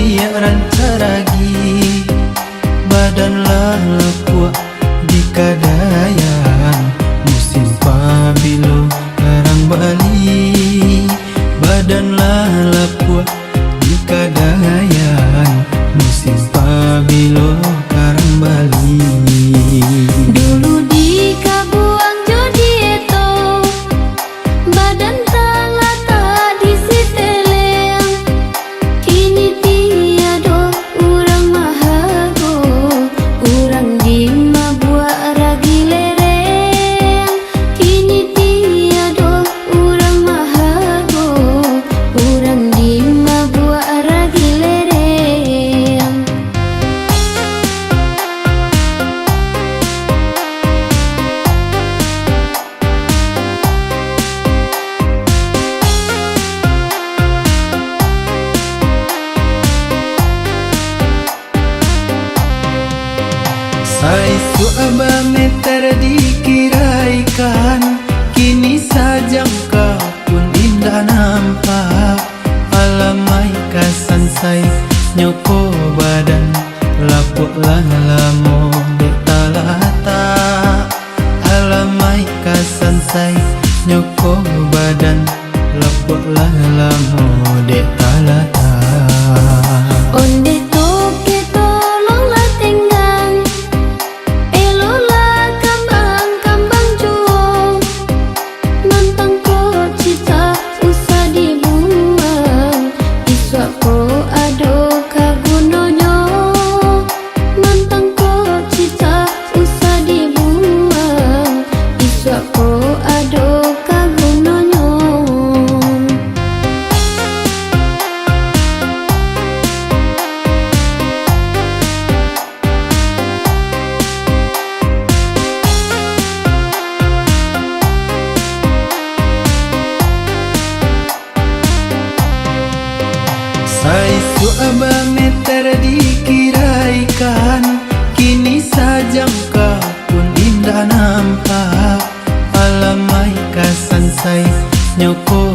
tiak rancaragi badanlah kuat di kadayan musim pabilo karang Bali badanlah kuat di kadayan musim pabilo karang Bali. Dulu di Kabuang Jodieto badan talata di Siteleng, kini tiado urang mahago urang di Mabua Ragi Lereng, kini tiado urang mahago urang di Mabua Ragi Lereng. Saisu aba meter dikiraikan, kini sajang kau pun indah nampak. Alamai kasan sai nyoko badan, lapuklah lamo dek talata. Alamai kasan sai nyoko badan, lapuklah lamo dek talata. Onde toke tolonglah tenggang, elola kambang-kambang juong, mantang ko cita usah dibuang, iswa ko ado kagunonyo, mantang ko cita usah dibuang, iswa ko ado kagunonyo. Saisu aba meter dikiraikan, kini sajang kau pun indah nampak. Alamai kasan sai nyoko